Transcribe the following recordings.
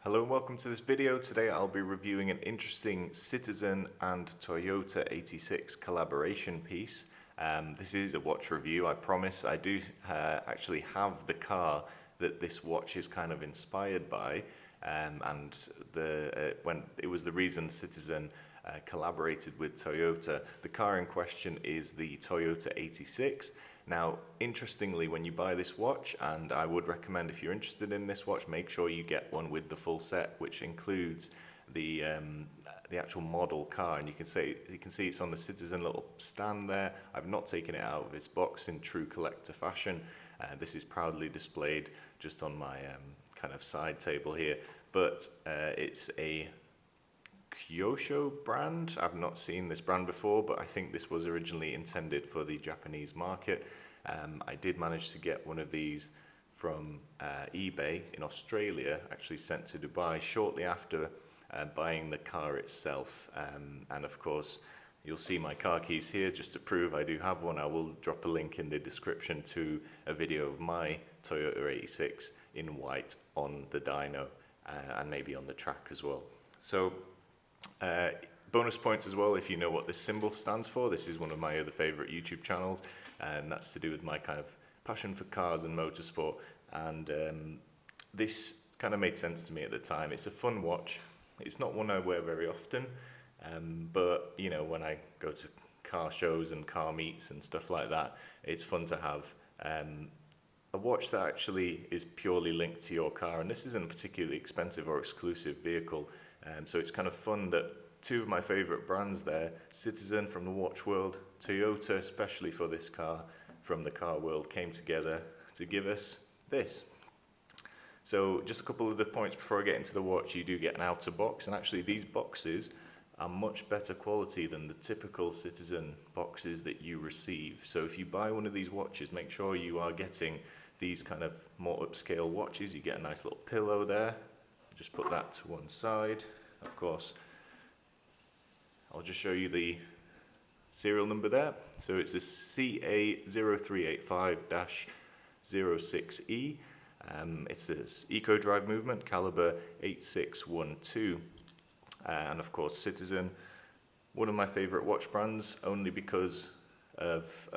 Hello and welcome to this video. Today I'll be reviewing an interesting Citizen and Toyota 86 collaboration piece. This is a watch review, I promise. I do actually have the car that this watch is kind of inspired by, when it was the reason Citizen collaborated with Toyota. The car in question is the Toyota 86. Now, interestingly, when you buy this watch, and I would recommend if you're interested in this watch, make sure you get one with the full set, which includes the actual model car. And you can see it's on the Citizen little stand there. I've not taken it out of its box in true collector fashion. This is proudly displayed just on my kind of side table here. But it's a Kyosho brand. I've not seen this brand before, but I think this was originally intended for the Japanese market. I did manage to get one of these from eBay in Australia, actually sent to Dubai shortly after buying the car itself. And of course, you'll see my car keys here just to prove I do have one. I will drop a link in the description to a video of my Toyota 86 in white on the dyno and maybe on the track as well. So bonus points as well if you know what this symbol stands for. This is one of my other favorite YouTube channels, and that's to do with my kind of passion for cars and motorsport. And this kind of made sense to me at the time. It's a fun watch. It's not one I wear very often, but you know, when I go to car shows and car meets and stuff like that, it's fun to have a watch that actually is purely linked to your car. And this isn't a particularly expensive or exclusive vehicle. So it's kind of fun that two of my favorite brands there, Citizen from the watch world, Toyota especially for this car from the car world, came together to give us this. So just a couple of the points before I get into the watch. You do get an outer box, and actually these boxes are much better quality than the typical Citizen boxes that you receive. So if you buy one of these watches, make sure you are getting these kind of more upscale watches. You get a nice little pillow there. Just put that to one side. Of course, I'll just show you the serial number there. So it's a CA0385-06E. It's this Eco Drive movement, caliber 8612. And of course, Citizen, one of my favorite watch brands, only because of,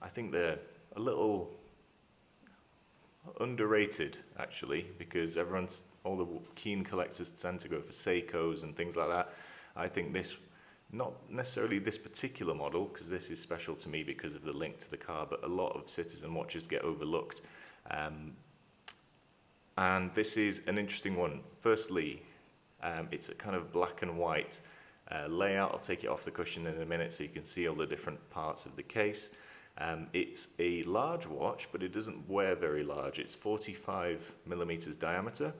I think they're a little underrated actually, because all the keen collectors tend to go for Seikos and things like that. I think this, not necessarily this particular model, because this is special to me because of the link to the car, but a lot of Citizen watches get overlooked. And this is an interesting one. Firstly, it's a kind of black and white layout. I'll take it off the cushion in a minute so you can see all the different parts of the case. It's a large watch, but it doesn't wear very large. It's 45 millimeters diameter,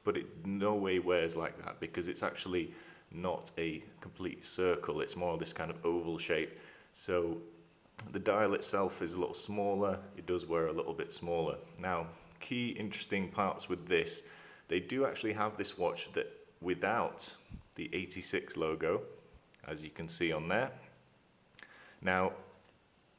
but it no way wears like that because it's actually not a complete circle. It's more this kind of oval shape. So the dial itself is a little smaller. It does wear a little bit smaller. Now, key interesting parts with this, they do actually have this watch that without the 86 logo, as you can see on there. Now,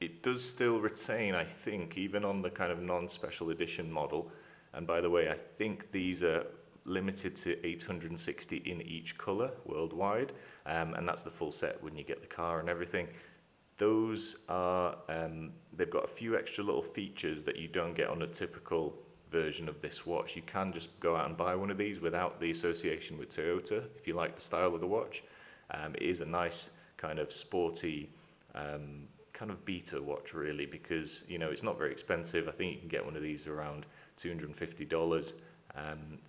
it does still retain, I think, even on the kind of non-special edition model. And by the way, I think these are limited to 860 in each color worldwide. And that's the full set when you get the car and everything. Those are, they've got a few extra little features that you don't get on a typical version of this watch. You can just go out and buy one of these without the association with Toyota if you like the style of the watch. It is a nice kind of sporty, kind of beater watch really, because you know it's not very expensive. I think you can get one of these around $250.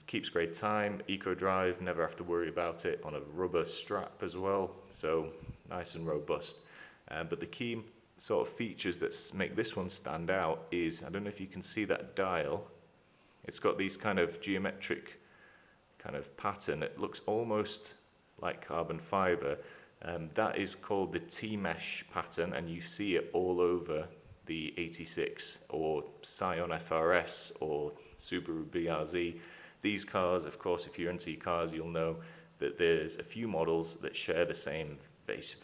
Keeps great time, Eco Drive, never have to worry about it, on a rubber strap as well, so nice and robust. But the key sort of features that make this one stand out is, I don't know if you can see that dial. It's got these kind of geometric kind of pattern. It looks almost like carbon fiber. That is called the T-mesh pattern, and you see it all over the 86 or Scion FRS or Subaru BRZ. These cars, of course, if you're into cars, you'll know that there's a few models that share the same base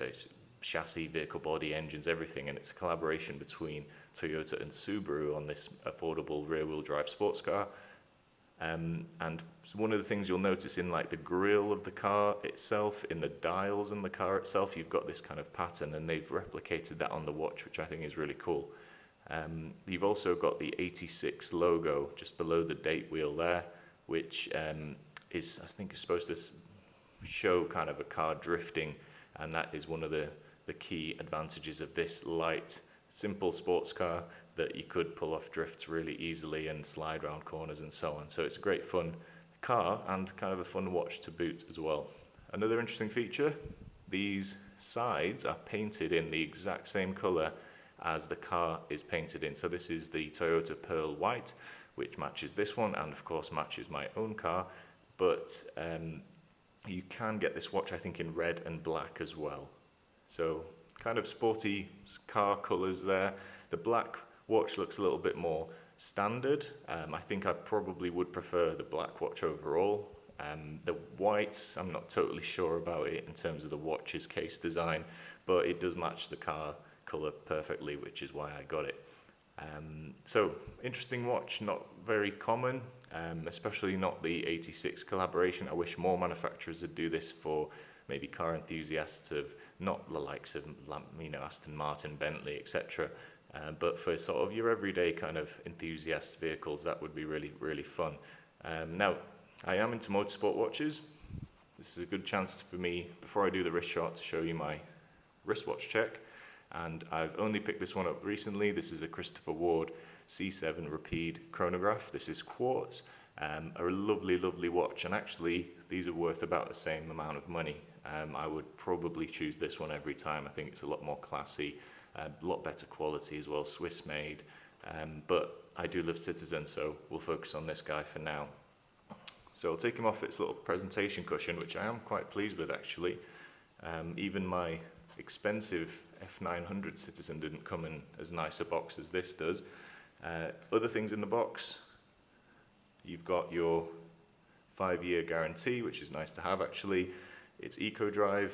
chassis, vehicle body, engines, everything, and it's a collaboration between Toyota and Subaru on this affordable rear-wheel drive sports car. And one of the things you'll notice in like the grille of the car itself, in the dials in the car itself, you've got this kind of pattern, and they've replicated that on the watch, which I think is really cool. You've also got the 86 logo just below the date wheel there, which is, I think, is supposed to show kind of a car drifting, and that is one of the key advantages of this light, simple sports car, that you could pull off drifts really easily and slide around corners and so on. So it's a great fun car and kind of a fun watch to boot as well. Another interesting feature, these sides are painted in the exact same color as the car is painted in. So this is the Toyota Pearl White, which matches this one and of course matches my own car, but you can get this watch I think in red and black as well. So kind of sporty car colors there. The black watch looks a little bit more standard. I think I probably would prefer the black watch overall. The white, I'm not totally sure about it in terms of the watch's case design, but it does match the car color perfectly, which is why I got it. So interesting watch, not very common, especially not the 86 collaboration. I wish more manufacturers would do this for maybe car enthusiasts of not the likes of Aston Martin, Bentley, etc. But for sort of your everyday kind of enthusiast vehicles, that would be really, really fun. Now, I am into motorsport watches. This is a good chance for me, before I do the wrist shot, to show you my wristwatch check. And I've only picked this one up recently. This is a Christopher Ward C7 Rapide Chronograph. This is quartz. A lovely, lovely watch. And actually, these are worth about the same amount of money. I would probably choose this one every time. I think it's a lot more classy. A lot better quality as well, Swiss made, but I do love Citizen, so we'll focus on this guy for now. So I'll take him off its little presentation cushion, which I am quite pleased with actually. Even my expensive F900 Citizen didn't come in as nice a box as this does. Other things in the box, you've got your 5-year guarantee, which is nice to have actually. It's EcoDrive.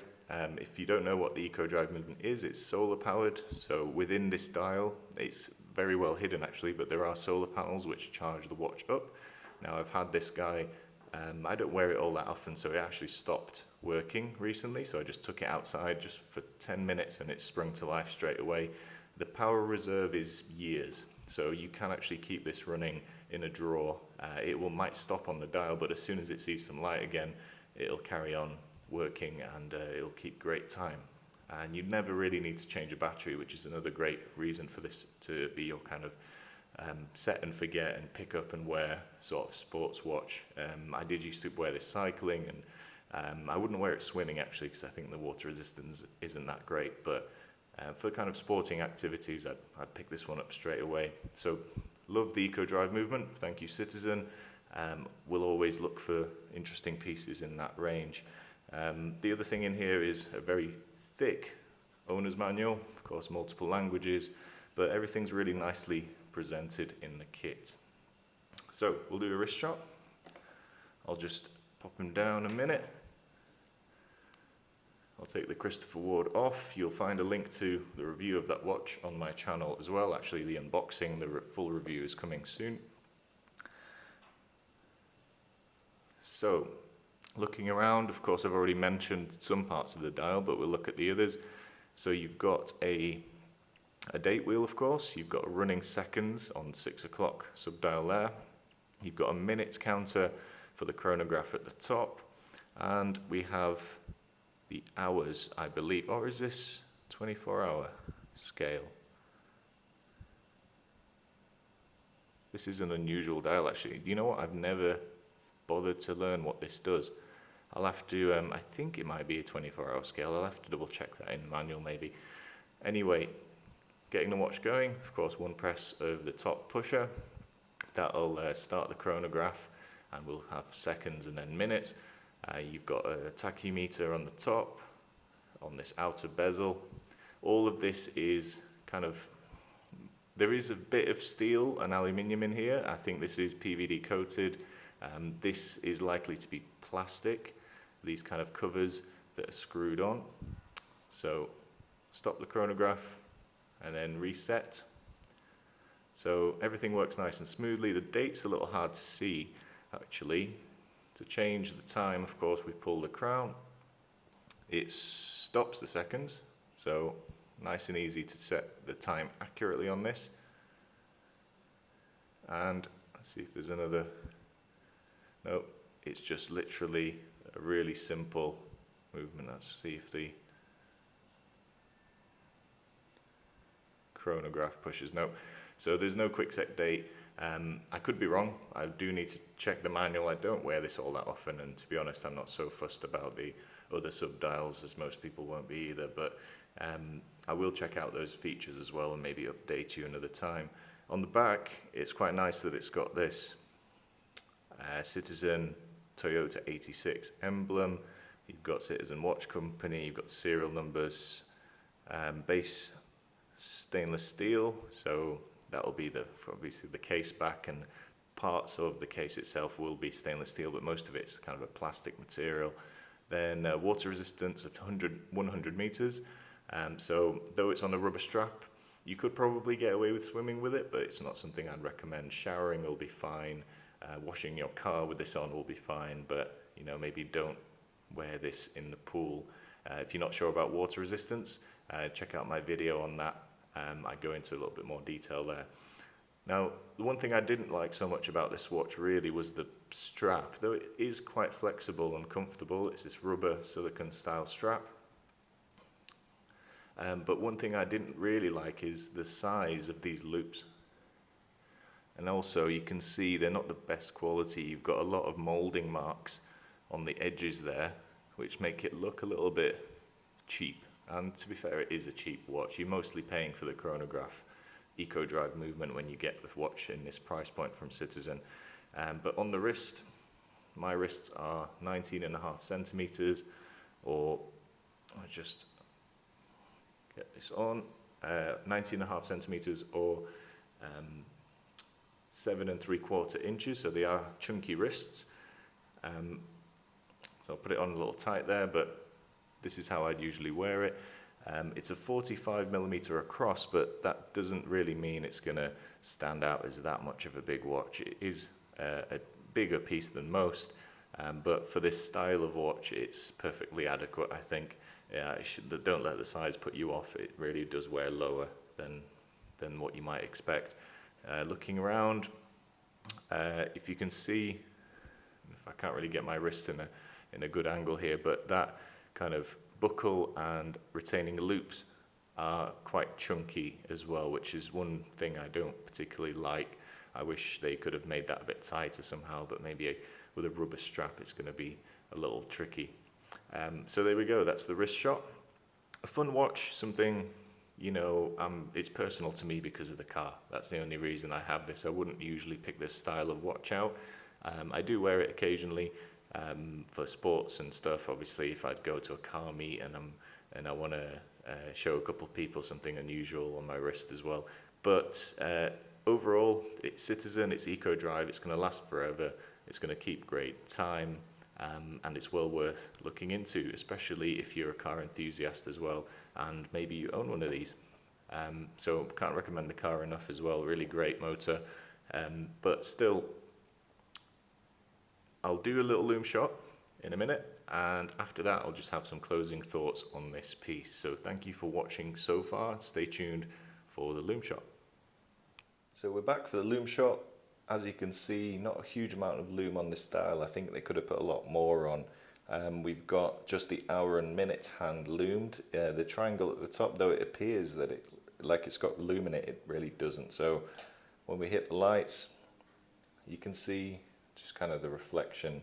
If you don't know what the EcoDrive movement is, it's solar powered. So within this dial, it's very well hidden actually, but there are solar panels which charge the watch up. Now I've had this guy, I don't wear it all that often, so it actually stopped working recently. So I just took it outside just for 10 minutes and it sprung to life straight away. The power reserve is years, so you can actually keep this running in a drawer. It might stop on the dial, but as soon as it sees some light again, it'll carry on working and it'll keep great time. And you never really need to change a battery, which is another great reason for this to be your kind of set and forget and pick up and wear sort of sports watch. I did used to wear this cycling, and I wouldn't wear it swimming actually because I think the water resistance isn't that great, but for kind of sporting activities I'd pick this one up straight away. So love the EcoDrive movement, thank you Citizen. We'll always look for interesting pieces in that range. The other thing in here is a very thick owner's manual, of course multiple languages, but everything's really nicely presented in the kit. So we'll do a wrist shot. I'll just pop him down a minute. I'll take the Christopher Ward off. You'll find a link to the review of that watch on my channel as well. Actually, the unboxing, the full review is coming soon. So, looking around, of course, I've already mentioned some parts of the dial, but we'll look at the others. So you've got a date wheel, of course. You've got running seconds on 6 o'clock subdial there. You've got a minutes counter for the chronograph at the top. And we have the hours, I believe. Or is this 24-hour scale? This is an unusual dial, actually. You know what? I've never bothered to learn what this does. I'll have to, I think it might be a 24-hour scale. I'll have to double check that in the manual maybe. Anyway, getting the watch going, of course, one press of the top pusher. That'll start the chronograph, and we'll have seconds and then minutes. You've got a tachymeter on the top, on this outer bezel. All of this is kind of, there is a bit of steel and aluminium in here. I think this is PVD coated. This is likely to be plastic, these kind of covers that are screwed on. So stop the chronograph and then reset. So everything works nice and smoothly. The date's a little hard to see. actually, to change the time, of course, we pull the crown. It stops the seconds, so nice and easy to set the time accurately on this. And let's see if there's another. No, it's just literally a really simple movement. Let's see if the chronograph pushes. No, so there's no quick set date. I could be wrong. I do need to check the manual. I don't wear this all that often, and to be honest, I'm not so fussed about the other sub-dials as most people won't be either, but I will check out those features as well and maybe update you another time. On the back, it's quite nice that it's got this Citizen Toyota 86 emblem. You've got Citizen Watch Company, you've got serial numbers, base stainless steel, so that will be obviously the case back, and parts of the case itself will be stainless steel, but most of it's kind of a plastic material. Then water resistance of 100 meters. So though it's on a rubber strap, you could probably get away with swimming with it, but it's not something I'd recommend. Showering will be fine. Washing your car with this on will be fine, but maybe don't wear this in the pool. If you're not sure about water resistance, check out my video on that. I go into a little bit more detail there. Now, the one thing I didn't like so much about this watch really was the strap. Though it is quite flexible and comfortable, it's this rubber silicone style strap. But one thing I didn't really like is the size of these loops. And also you can see they're not the best quality. You've got a lot of molding marks on the edges there, which make it look a little bit cheap. And to be fair, it is a cheap watch. You're mostly paying for the Chronograph Eco Drive movement when you get the watch in this price point from Citizen. But on the wrist, my wrists are 19.5 centimeters, or I just get this on, 19.5 centimeters, or 7 3/4 inches, so they are chunky wrists. So I'll put it on a little tight there, but this is how I'd usually wear it. It's a 45mm across, but that doesn't really mean it's going to stand out as that much of a big watch. It is a bigger piece than most, but for this style of watch, it's perfectly adequate, I think. Don't let the size put you off. It really does wear lower than what you might expect. Looking around, if you can see, if I can't really get my wrist in a good angle here, but that kind of buckle and retaining loops are quite chunky as well, which is one thing I don't particularly like. I wish they could have made that a bit tighter somehow, but maybe with a rubber strap it's going to be a little tricky. So there we go, that's the wrist shot. A fun watch, something, it's personal to me because of the car. That's the only reason I have this. I wouldn't usually pick this style of watch out. I do wear it occasionally for sports and stuff. Obviously, if I'd go to a car meet and I want to show a couple of people something unusual on my wrist as well. But overall, it's Citizen, it's Eco Drive, it's going to last forever, it's going to keep great time, and it's well worth looking into, especially if you're a car enthusiast as well, and maybe you own one of these. So can't recommend the car enough as well, really great motor, but still, I'll do a little loom shot in a minute, and after that I'll just have some closing thoughts on this piece. So thank you for watching so far. Stay tuned for the loom shot. So we're back for the loom shot. As you can see, not a huge amount of loom on this style. I think they could have put a lot more on. We've got just the hour and minute hand loomed. The triangle at the top, though it appears that it's got loom in it, it really doesn't. So when we hit the lights, you can see just kind of the reflection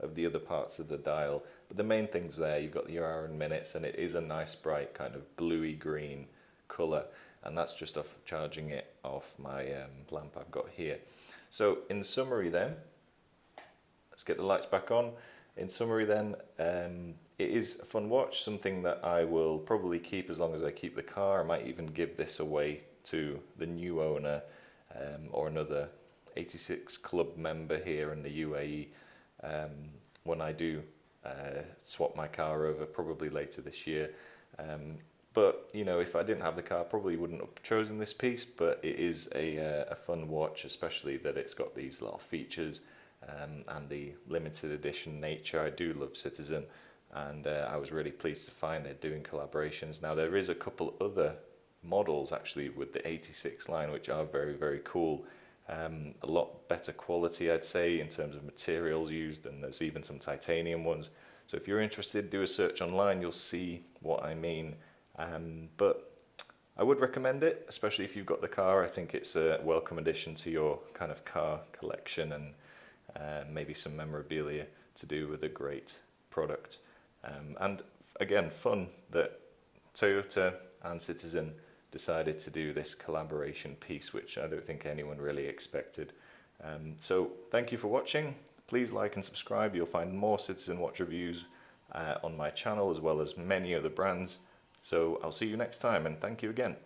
of the other parts of the dial. But the main thing's there, you've got your hour and minutes, and it is a nice bright kind of bluey green colour, and that's just off charging it off my lamp I've got here. So in summary then, let's get the lights back on. In summary then, it is a fun watch, something that I will probably keep as long as I keep the car. I might even give this away to the new owner or another 86 Club member here in the UAE when I do swap my car over, probably later this year. But if I didn't have the car, I probably wouldn't have chosen this piece, but it is a fun watch, especially that it's got these little features. and the limited edition nature. I do love Citizen, and I was really pleased to find they're doing collaborations. Now there is a couple other models actually with the 86 line which are very, very cool. A lot better quality, I'd say, in terms of materials used, and there's even some titanium ones. So if you're interested, do a search online, you'll see what I mean. But I would recommend it, especially if you've got the car. I think it's a welcome addition to your kind of car collection, and maybe some memorabilia to do with a great product. And again, fun that Toyota and Citizen decided to do this collaboration piece, which I don't think anyone really expected. So thank you for watching. Please like and subscribe. You'll find more Citizen watch reviews on my channel, as well as many other brands. So I'll see you next time, and thank you again.